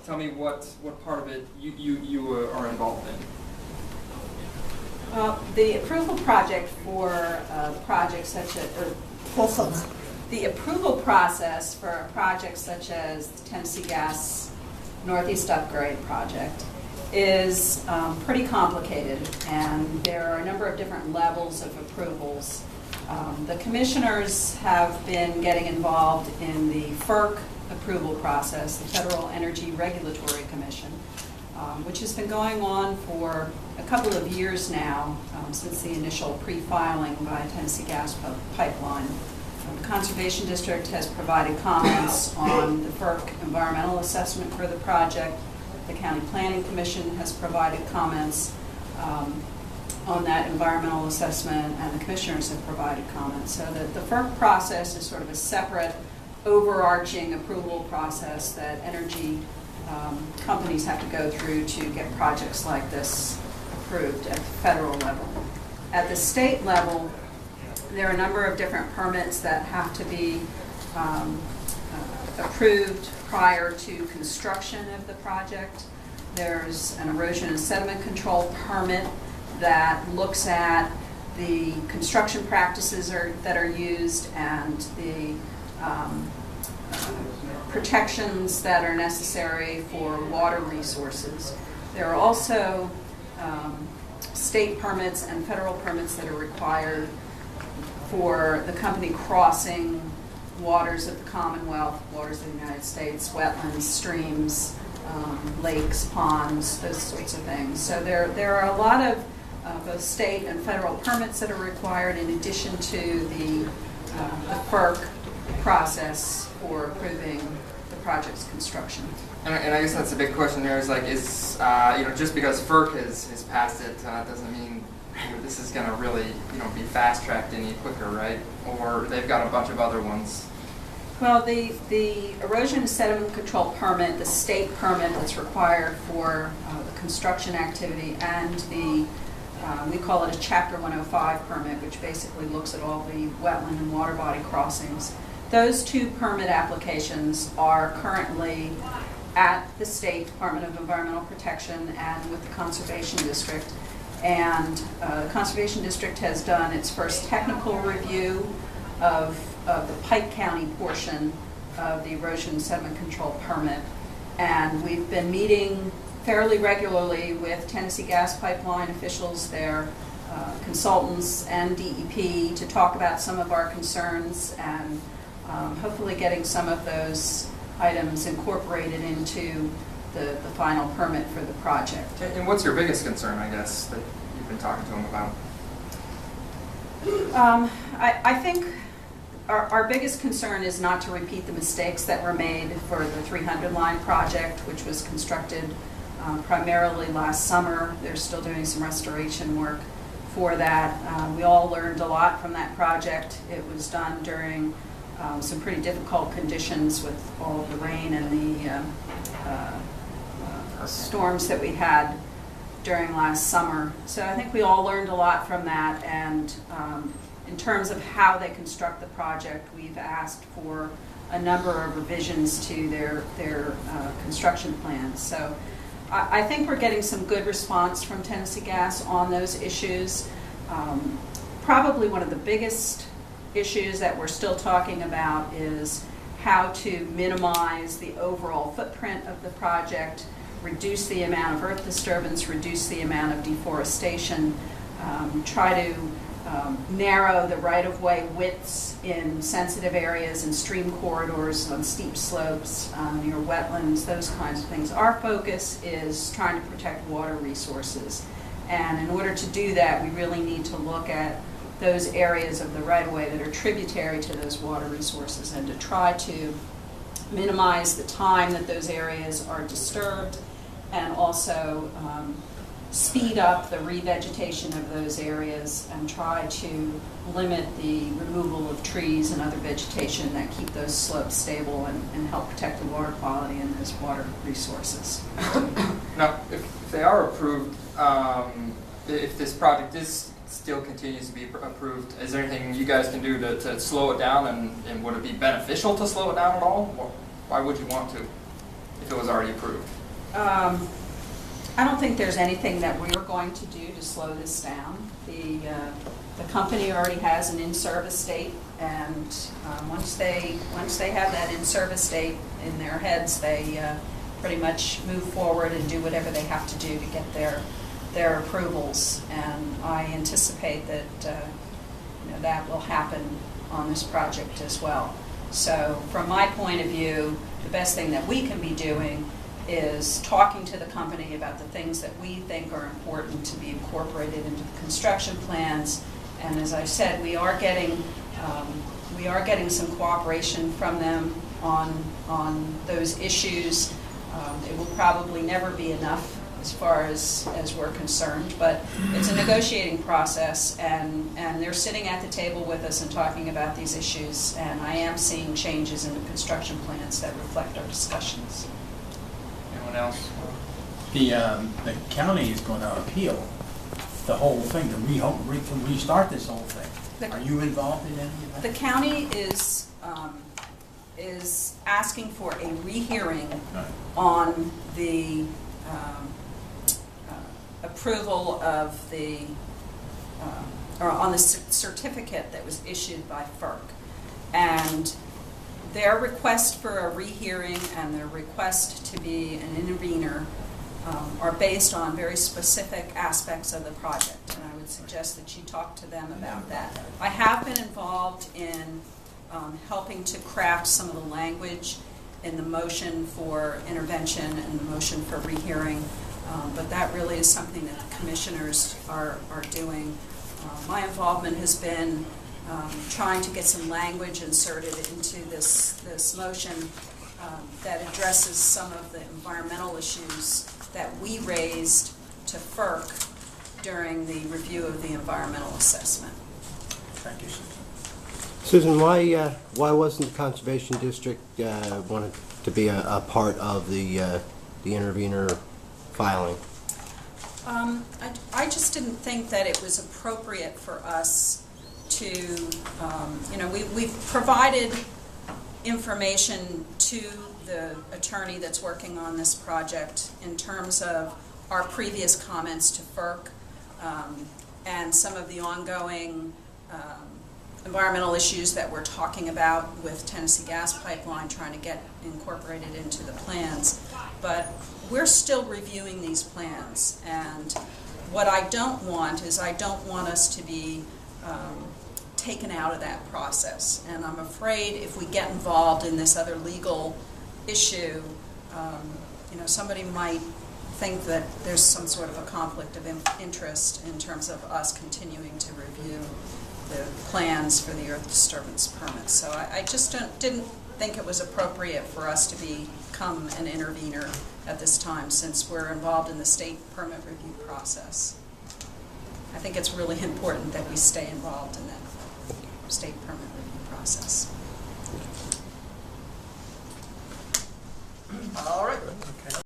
tell me what part of it you are involved in. Well, the approval project for projects such as, the approval process for a project such as the Tennessee Gas Northeast Upgrade Project is pretty complicated, and there are a number of different levels of approvals. The commissioners have been getting involved in the FERC approval process, the Federal Energy Regulatory Commission, which has been going on for a couple of years now, since the initial pre-filing by Tennessee Gas Pipeline. The Conservation District has provided comments on the FERC environmental assessment for the project. The County Planning Commission has provided comments on that environmental assessment, and the commissioners have provided comments. So that the FERC process is sort of a separate, overarching approval process that energy companies have to go through to get projects like this approved at the federal level. At the state level, there are a number of different permits that have to be approved prior to construction of the project. There's an erosion and sediment control permit that looks at the construction practices that are used and the protections that are necessary for water resources. There are also state permits and federal permits that are required for the company crossing waters of the Commonwealth, waters of the United States, wetlands, streams, lakes, ponds, those sorts of things. So there are a lot of both state and federal permits that are required in addition to the FERC process for approving the project's construction. And I guess that's a big question there. Is like, just because FERC has passed it doesn't mean this is going to really be fast tracked any quicker, right? Or they've got a bunch of other ones. Well, the erosion and sediment control permit, the state permit that's required for the construction activity, and the we call it a Chapter 105 permit, which basically looks at all the wetland and water body crossings. Those two permit applications are currently at the State Department of Environmental Protection and with the Conservation District. And the Conservation District has done its first technical review of the Pike County portion of the erosion and sediment control permit. And we've been meeting fairly regularly with Tennessee Gas Pipeline officials, their consultants, and DEP to talk about some of our concerns and hopefully getting some of those items incorporated into the final permit for the project. And what's your biggest concern, I guess, that you've been talking to them about? I think our biggest concern is not to repeat the mistakes that were made for the 300 line project, which was constructed primarily last summer. They're still doing some restoration work for that. We all learned a lot from that project. It was done during some pretty difficult conditions with all of the rain and the storms that we had during last summer. So I think we all learned a lot from that, and in terms of how they construct the project, we've asked for a number of revisions to their construction plans. So I think we're getting some good response from Tennessee Gas on those issues. Probably one of the biggest issues that we're still talking about is how to minimize the overall footprint of the project, reduce the amount of earth disturbance, reduce the amount of deforestation, try to narrow the right-of-way widths in sensitive areas and stream corridors on steep slopes, near wetlands, those kinds of things. Our focus is trying to protect water resources. And in order to do that, we really need to look at those areas of the right-of-way that are tributary to those water resources and to try to minimize the time that those areas are disturbed and also speed up the revegetation of those areas and try to limit the removal of trees and other vegetation that keep those slopes stable and help protect the water quality and those water resources. Now, if they are approved, if this project still continues to be approved, is there anything you guys can do to slow it down, and would it be beneficial to slow it down at all? Why would you want to? if it was already approved? I don't think there's anything that we're going to do to slow this down. The company already has an in-service date, and once they have that in-service date in their heads, they pretty much move forward and do whatever they have to do to get their approvals. And I anticipate that that will happen on this project as well. So from my point of view, the best thing that we can be doing is talking to the company about the things that we think are important to be incorporated into the construction plans. And as I said, we are getting some cooperation from them on those issues. It will probably never be enough as far as we're concerned, but it's a negotiating process, and they're sitting at the table with us and talking about these issues, and I am seeing changes in the construction plans that reflect our discussions. Anyone else? The county is going to appeal the whole thing, to restart this whole thing. Are you involved in any of that? The county is asking for a rehearing on the approval of or on the certificate that was issued by FERC. And their request for a rehearing and their request to be an intervener are based on very specific aspects of the project. And I would suggest that you talk to them about that. I have been involved in helping to craft some of the language in the motion for intervention and the motion for rehearing. But that really is something that the commissioners are doing. My involvement has been trying to get some language inserted into this motion that addresses some of the environmental issues that we raised to FERC during the review of the environmental assessment. Thank you, Susan, why wasn't the Conservation District wanted to be a part of the intervener filing? I just didn't think that it was appropriate for us to, we've provided information to the attorney that's working on this project in terms of our previous comments to FERC and some of the ongoing environmental issues that we're talking about with Tennessee Gas Pipeline trying to get incorporated into the plans. But we're still reviewing these plans, and what I don't want is I don't want us to be taken out of that process. And I'm afraid if we get involved in this other legal issue, somebody might think that there's some sort of a conflict of interest in terms of us continuing to review the plans for the earth disturbance permits. So I just didn't think it was appropriate for us to become an intervener at this time, since we're involved in the state permit review process. I think it's really important that we stay involved in that state permit review process. All right.